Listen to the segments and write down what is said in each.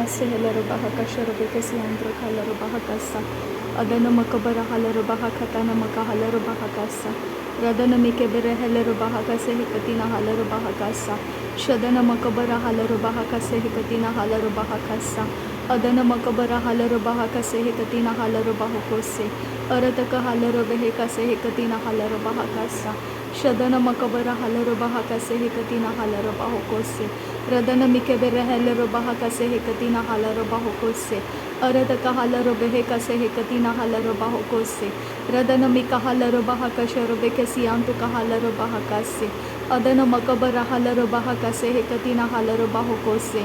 Asehelero bahakashero bekesiandro kalero bahakasa. Adana makabara halero bahakatana makahalero bahakasa. Radana mikebere helero bahakase hikatina halero bahakasa. Shadana makabara halero bahakase hikatina halero bahakasa. Adana makabara halero bahakase hikatina halero bahakose. Arataka halero behekase hikatina halero bahakasa. Shadana makabara halero bahakase hikatina halero bahakose. Radana mikebere helero bahakase hikatina halero bahakose. Arataka halero behekase hikatina halero bahakose. Radana mika halero bahakashero bekesiantu kahalero bahakase. Adana makabara halero bahakase hikatina halero bahakose.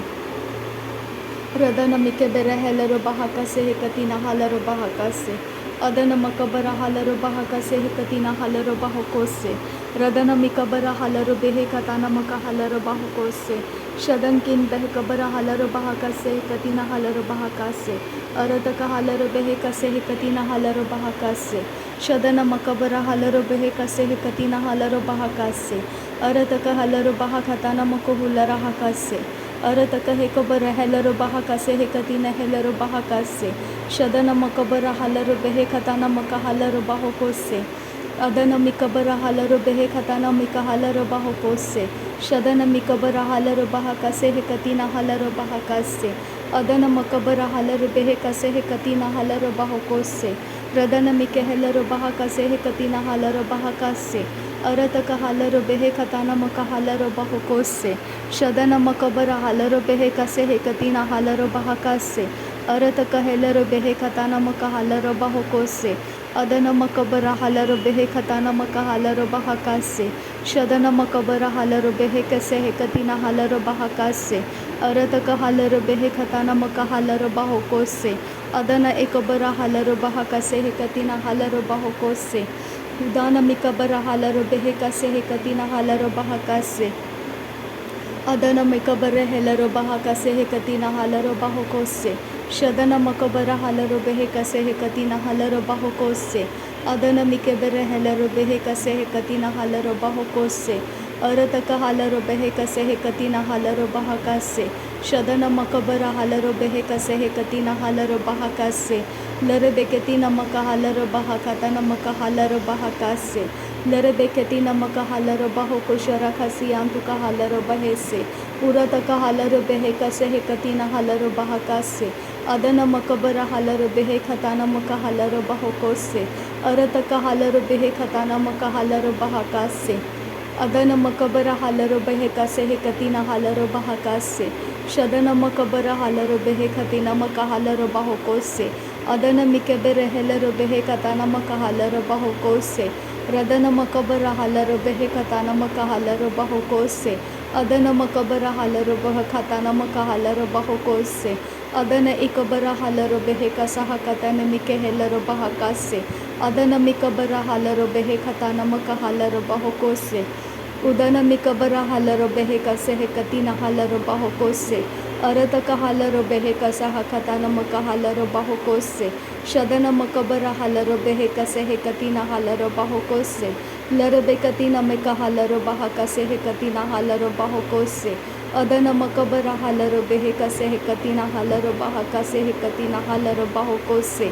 Radana mikebere helero bahakase hikatina halero bahakase. Adana makabara halero bahakase hikatina halero bahakose. Radana mikabara halero behekatana makahalero bahakose. Shadankin behekabara halero bahakase hikatina halero bahakase. Arataka halero behekase hikatina halero bahakase. Shadana makabara halero behekase hikatina halero bahakase. Arataka halero bahakatana makohulara hakase. Arataka hekabara helero bahakase hekatina helero bahakase. Shadana makabara halero behekatana makahalero bahakose. Adana mikabara halero behekatana mikahalero bahakose. Shadana mikabara halero bahakase hekatina halero bahakase. Adana makabara halero behekase hekatina halero bahakose. Radana mikehelero bahakase hekatina halero bahakase. Arataka halero behekatana makahalero bahakose. Shadana makabara halero behekase hekatina halero bahakase. Arataka helero behekatana makahalero bahakose. Adana makabara halero behekatana makahalero bahakase. Shadana makabara halero behekase hekatina halero bahakase. Arataka halero behekatana makahalero bahakose. Adana ekabara halero bahakase hekatina halero bahakose. Udana mikabara halero behekase hekatina halero bahakase. Adana mikabara helero bahakase hekatina halero bahakose. Shadana makabara halero behekase hekatina halero bahakose. Adana mikebere helero behekase hekatina halero bahakose. Arataka halero behekase hekatina halero bahakase. Shadana makabara halero behekase hekatina halero bahakase. Lere beketina makahalero bahakatana makahalero bahakase. Lere beketina makahalero bahokoshara khasiyantu kahalero bahese. Urataka halero behekase hekatina halero bahakase. Adana makabara halero behekatana makahalero bahakose. Arataka halero behekatana makahalero bahakase. Adana makabara halero behekase hekatina halero bahakase. Shadana makabara halero behekatina makahalero bahakose. Adana mikebere helero behekatana makahalero bahakose. Radana makabara halero behekatana makahalero bahakose. Adana makabara halero behekatana makahalero bahakose. Adana ikabara halero behekasa hakatana mikehelero bahakase. Adana mikabara halero behekatana makahalero bahakose. Udana mikabara halero behekase hekatina halero bahakose. Arataka halero behekasa hakatana makahalero bahakose. Shadana makabara halero behekase hekatina halero bahakose. Lere bekatina mekahalero bahakase hekatina halero bahakose. Adana makabara halero behekase hekatina halero bahakase hekatina halero bahakose.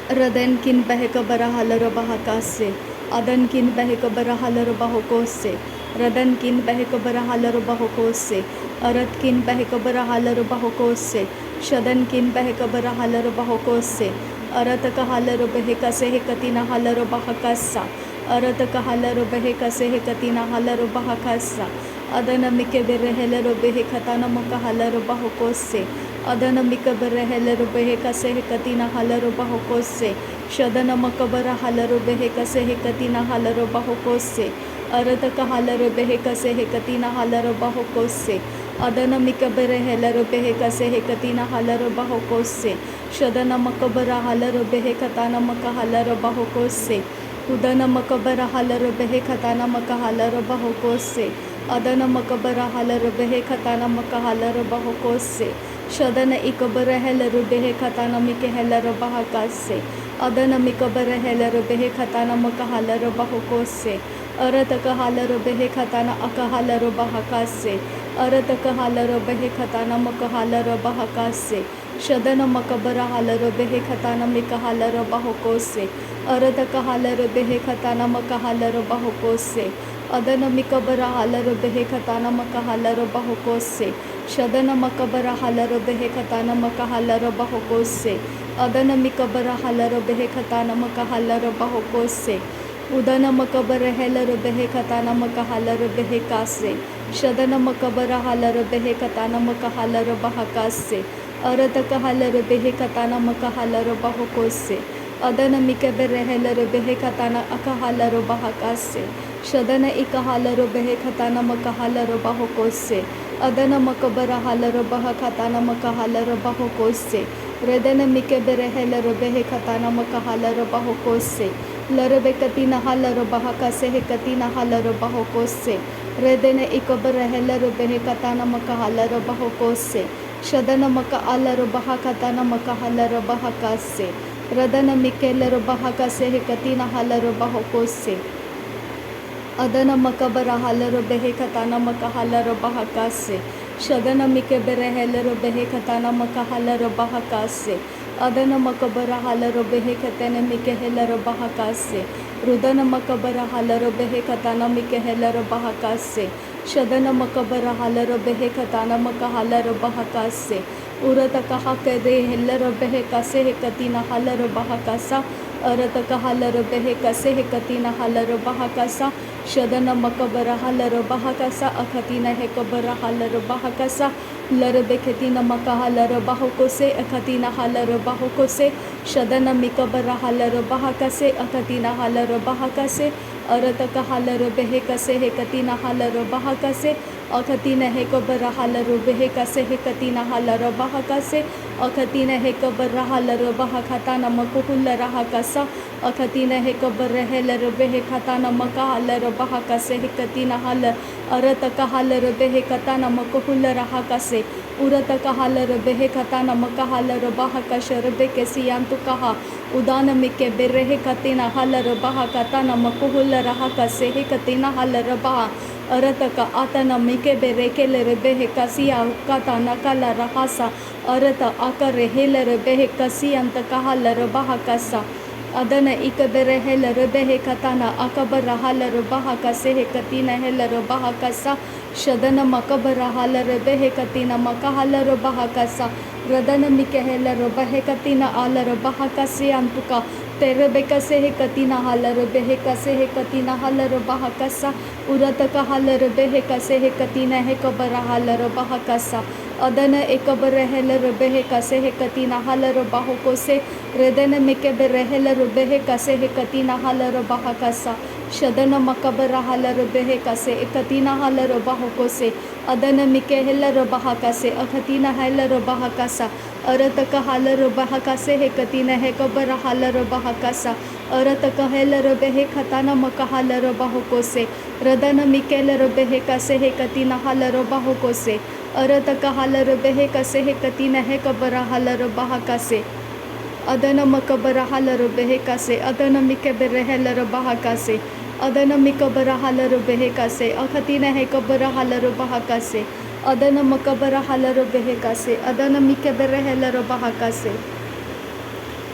Radankin behekabara halero bahakase. Adankin behekabara halero bahakose. Radankin behekabara halero bahakose. Aratkin behekabara halero bahakose. Shadankin behekabara halero bahakose. Arataka halero behekase hekatina halero bahakasa. Arataka halero behekase hekatina halero bahakasa. Adana mikebere helero behekatana makahalero bahakose. Adana mikabere helero behekase hekatina halero bahakose. Shadana makabara halero behekase hekatina halero bahakose. Arataka halero behekase hekatina halero bahakose. Adana mikabere helero behekase hekatina halero bahakose. Shadana makabara halero behekatana makahalero bahakose. Udana makabara halero behekatana makahalero bahakose. Adana makabara halero behekatana makahalero bahakose. Shadana ikabara helero behekatana mikahalero bahakase. Adana mikabara helero behekatana makahalero bahakose. Arataka halero behekatana akahalero bahakase. अरत कहलर बेहे खताना मकहलर बहकासे शदन मकबरा हलर बेहे खताना मिकहलर बहकोसे अरत कहलर बेहे खताना मकहलर बहकोसे अदन मिकबरा हलर बेहे खताना मकहलर बहकोसे शदन मकबरा हलर बेहे खताना मकहलर बहकोसे अदन मिकबरा हलर बेहे खताना मकहलर बहकोसे उदन मकबर हेलर बेहे खताना मकहलर बेहे कासे शदन मकबरा हलर बेहे खताना मकहलर बहकासे अरत कहलर बेहे खताना मकहलर बहकोसे अदन मिकबर हेलर बेहे खताना अकहलर बहकासे शदन इकहलर बेहे खताना मकहलर बहकोसे अदन मकबरा हलर बह खताना मकहलर बहकोसे रदन मिकबर हेलर बेहे खताना मकहलर बहकोसे लरबे कतीना हलर बहकासे हे कतीना हलर बहकोसे रदन इकबर हेलर बेहे खताना मकहलर बहकोसे शदन मक अलर बहकताना मकहलर बहकासे रदन मिकेलर बहकासे हे कतीना हलर बहकोसे अदन मकबरा हलर बेहे खताना मकहलर बहकासे शदन मिकेबर हेलर बेहे खताना मकहलर बहकासे अदन मकबरा हलर बेहे खतन मिकेहलर बहकासे रुदन मकबरा हलर बेहे खताना मिकेहलर बहकासे शदन मकबरा हलर बेहे खताना मकहलर बहकासे उरत कहा करे हेलर बेहे कसे हे कतीना हलर बहकासा अरत कहलर बेहे कसे हे कतीना हलर बहकासा शदन मकबरा हलर बहकासा अखतीना हे कबरा हलर बहकासा लर बेखतीना मकहलर बहकोसे अखतीना हलर बहकोसे शदन मिकबरा हलर बहकासे अखतीना हलर बहकासे अरत कहलर बेहे कसे हे कतीना हलर बहकासे अखतीना हे कबरा हलर बेहे कसे हे कतीना हलर बहकासे अखतीना हे कबरा हलर बहखताना मकहुलर हकासा अखतीना हे कबर हेलर बेहे खताना मकहलर बहकासे हे कतीना हलर अरत कहलर बेहे कताना मकहुलर हकासे उरत कहलर बेहे खताना मकहलर बहकशर बेकेसियांतु कहा उदान मिके बेरे कतीना हलर बहकताना मकहुलर हकासे हे कतीना हलर बहा अरत का आतना मिके बेरे केलर बेहे कसिया कताना कलर हसा अरत आकर हेलर बेहे कसियंत कहलर बहकसा अदन इकबर हेलर बेहे खताना अकबर हलर बहकसे हे कतीना हेलर बहकसा शदन मकबर हलर बेहे कतीना मकहलर बहकसा रदन मिकेहलर बेहे कतीना आलर बहकसे अंतुका तेरे बेकसे हे कतीना हलर बेहे कसे हे कतीना हलर बहकसा उरत का हलर बेहे कसे हे कतीना हे कबर हलर बहकसा अदन एकबर हेलर बेहे कसे हे कतीना हलर बहकोसे रदन मिकेबर हेलर बेहे कसे हे कतीना हलर बहकसा शदन मकबर हलर बेहे कसे कतीना हलर बहकोसे अदन मिके हेलर बहकसे अखतीना हेलर बहकसा अरत का हलर बहकसे हे कतीना हे कबर हलर बहकसा अरत कहेलर बेहे खताना मकहलर बहकोसे रदन मिकेलर बेहे कसे हे कतीना हलर बहकोसे अरत कहलर बेहे कसे हे कतीना हे कबर हलर बहकसे अदन मकबर हलर बेहे कसे अदन मिकेबर हेलर बहकसे अदन मिकबर हलर बेहे कसे अखतीना हे कबर हलर बहकसे अदन मकबर हलर बेहे कसे अदन मिकेबर हेलर बहकसे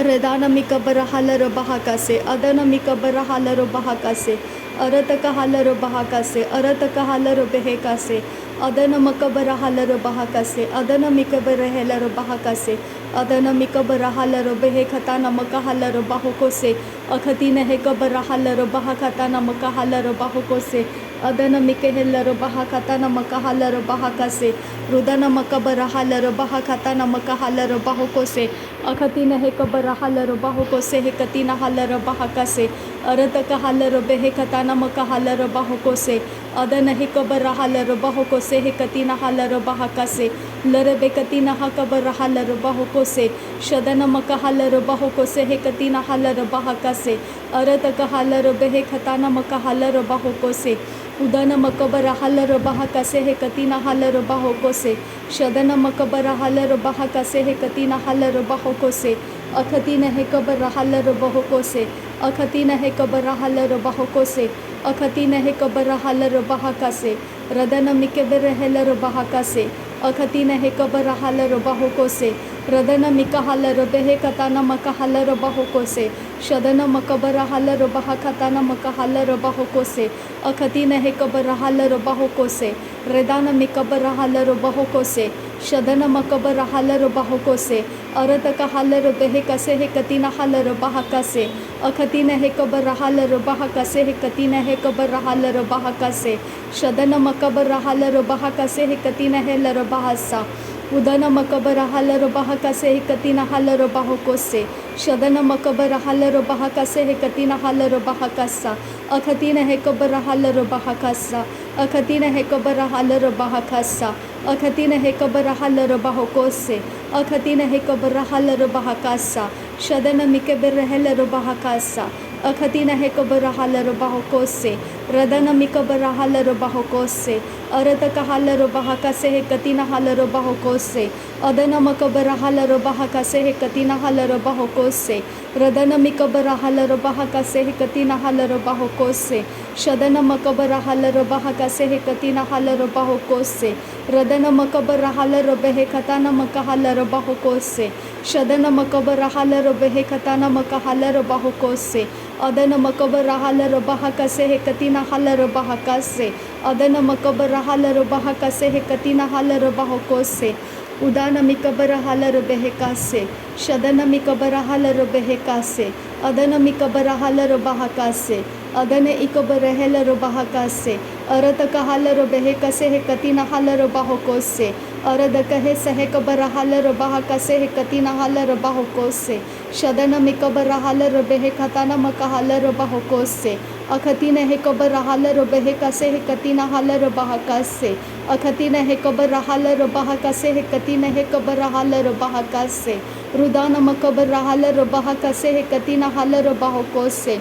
रदान मिकबर हलर बहकसे अदन मिकबर हलर बहकसे अरत कहलर बहकसे अरत कहलर बेहे कसे अदन मकबर हलर बहकसे अदन मिकबर हेलर बहकसे अदन मिकबर हलर बेहे खताना मकहलर बहकोसे अखतीन हे कबर हलर बहखताना मकहलर बहकोसे अदन मिकेहलर बहखताना मकहलर बहकसे रुदन मकबर हलर बहखताना मकहलर बहकोसे अखतीन हे कबर हलर बहकोसे हे कतीना हलर बहकसे अरत कहलर बेहे खताना मकहलर बहकोसे अदन हे कबर हलर बहकोसे हे कतीना हलर बहकसे लर बेकतीना हा कबर हलर बहकोसे शदन मकहलर बहकोसे हे कतीना हलर बहकसे अरत कहलर बेहे खताना मकहलर बहकोसे उदन मकबर हलर बहकसे हे कतीना हलर बहकोसे शदन मकबर हलर बहकसे हे कतीना हलर बहकोसे अखतीन हे कबर हलर बहकोसे अखतीन हे कबर हलर बहकोसे अखतीन हे कबर huller बहकसे Radana Mikeberehela Robahakase, Akatina Hekabarahalla Robahokose, Radana Mikahala Robehe Katana Makahala Robahokose, Shadana Makabarahala Robahakatana Makahala Robahokose, Akatina Hekabarahala Robahokose, Redana Mikabarahala Robahokose, Shadana Makabarahala Robahokose, Arataka Hala Robehe Kase Hekatina Hala Robahakase, Akatina Hekabarahala Robahakase Hekatina Hekabarahala Robahakase, Shadana Makabarahala Robahakase Hekatina Hela Robahasa, Udana Makabarahala Robahakase Hekatina Hala Robahokose, Shadana Makabarahala Robahakase Hekatina Hala Robahakasa, Akatina Hekabarahala Robahakasa, Akatina Hekabarahala Robahakasa, Akatina Hekabarahala Robahokose, Akatina Hekabarahala Robahakasa, Shadana Mikeberehela Robahakasa, Akatina Hekabarahala Robahokose, Radana Mikabarahala Robahokose, Aratakahala Robahakase Hekatina Hala Robahokose, Adana Makabarahala Robahakase Hekatina Hala Robahokose, Radana Mikabarahala Robahakase Hekatina Hala Robahokose, Shadana Makabarahala Robahakase Hekatina Hala Robahokose, Radana Makabarahala Robehe Katana Makahala Robahokose, Shadana Makabarahala Robehe Katana Makahala Robahokose, Adana Makabarahala Robahakase Hekatina Hala Robahakase, Adana Makabarahala Robahakase Hekatina Hala Robahokose, Udana Mikabarahala Robehekase, Shadana Mikabarahala Robehekase, Adana Mikabarahala Robahakase, Adana Ikabarehela Robahakase, Aratakahala Robehekase Hekatina Hala Robahokose, Aradakahe Sehekabarahala Robahakase Hekatina Hala Robahokose, Shadana Mikabarahala Robehekatana Makahala Robahokose, Akatina Hekabarahala Robehekase Hekatina Hala Robahakase, Akatina Hekabarahala Robahakase Hekatina Hekabarahala Robahakase, Rudana Makabarahala Robahakase Hekatina Hala Robahokose,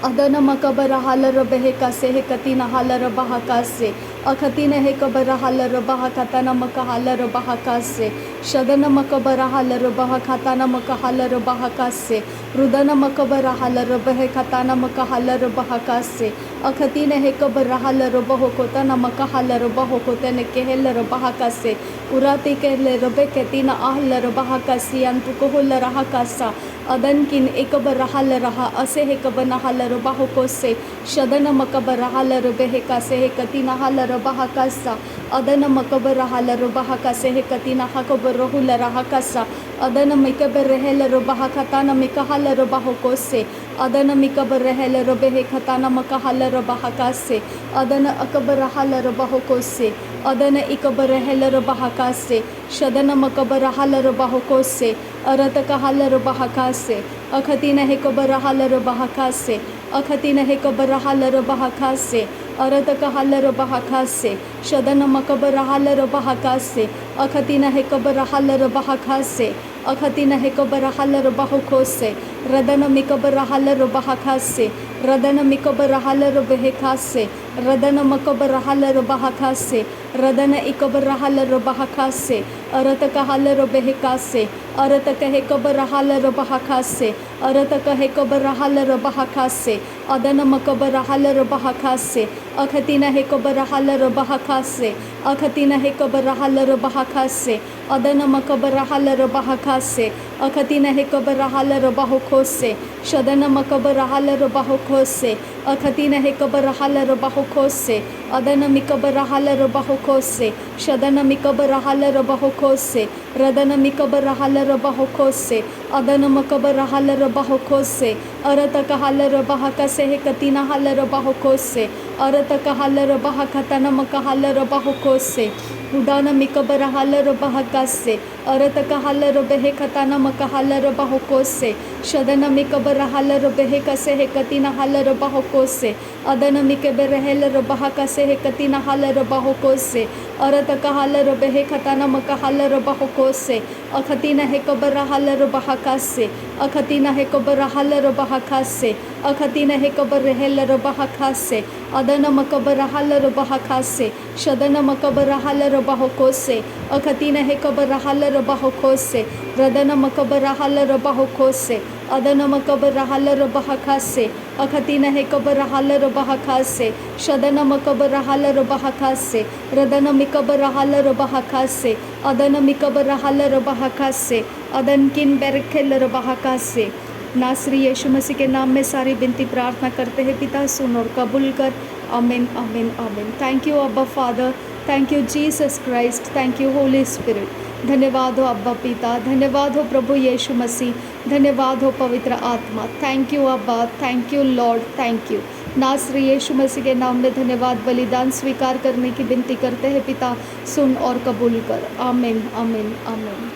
Adana Makabarahala Robehekase Hekatina Hala Robahakase, Akatina Hekabarahala Robahakatana Makahala Robahakase, Shadana Makabarahala Robahakatana Makahala Robahakase, Rudana Makabarahala Robehekatana Makahala Robahakase, Akatina Hekabarahala Robahokotana Makahala Robahokotana Kehela Robahakase, Urati Kele Robeketina Ahla Robahakasi Antukohula Rahakasa, Adankin Ekabarahala Raha Ase Hekabanahala Robahokose, Shadana Makabarahala Robehekase Hekatina Hala Robahakasa, Adana Makabarahala Robahakase Hekatina Hakabarahula Rahakasa, Adana Mikaberehela Robahakatana Mikahala Robahokose, Adana Mikaberehela Robehekatana Makahala Robahakase, Adana Akabarahala Robahokose, Adana Ikabarehela Robahakase, Shadana Makabarahala Robahokose, Aratakahala Robahakase, Akatina Hekabarahala Robahakase, Akatina Hekabarahala Robahakase, Aratakahala Robahakase, Shadana Makabarahala Robahakase, Akatina Hekabarahala Robahakase, Akatina Hekabarahala Robahokose, Radana Mikabarahala Robahakase, Radana Mikabarahala Robehekase, Radana Makabarahala Robahakase, Radana Ikabarahala Robahakase, Aratakahala Robehekase, Arataka Hekabarahala Robahakase, Arataka Hekabarahala Robahakase, Adana Makabarahala Robahakase, Akatina Hekabarahala Robahakase, Akatina Hekabarahala Robahakase, Adana Makabarahala Robahakase, Akatina Hekabarahala Robahokose, Shadana Makabarahala Robahokose, Akatina Hekabarahala Robahokose, Adana Mikabarahala Robahokose, Shadana Mikabarahala Robahokose, Radana Mikabarahala Robahokose, Adana Makabarahala Robahokose, Aratakahala Robahakase Hekatina Hala Robahokose, Aratakahala Robahakatana Makahala Robahokose, Udana Mikabarahala Robahakase, Aratakahala Robehekatana Makahala Robahokose, Shadana Mikabarahala Robehekase Hekatina Hala Robahokose, Adana Mikaberehela Robahakase Hekatina Hala Robahokose, Aratakahala Robehekatana Makahala Robahokose, Akatina Hekabarahala Robahakase, Akatina Hekabarahala Robahakase, Akatina Hekabarehela Robahakase, Adana Makabarahala Robahakase, Shadana Makabarahala Robahokose, Akatina Hekabarahala Robahokose, Radana Makabarahala Robahokose, Adana Makabarahala Robahakase, अखतीन हे कबर hauler बहाकासे शदन मकबर hauler बहाकासे रदन मिकबर hauler बहाकासे अदन मिकबर hauler बहाकासे अदन किन बेरखेलर बहाकासे। नासरी यीशु मसीह के नाम में सारी विनती प्रार्थना करते हैं पिता, सुन और कबूल कर। आमीन आमीन आमीन। थैंक यू अब्बा father, thank you Jesus Christ, thank you Holy spirit. धन्यवाद हो अब्बा पिता, धन्यवाद हो प्रभु यीशु मसीह, धन्यवाद हो पवित्र आत्मा। थैंक यू अब्बा, thank you Lord, thank you. नासरी यीशु मसीह के नाम में धन्यवाद। बलिदान स्वीकार करने की विनती करते हैं पिता, सुन और कबूल कर। आमीन आमीन आमीन।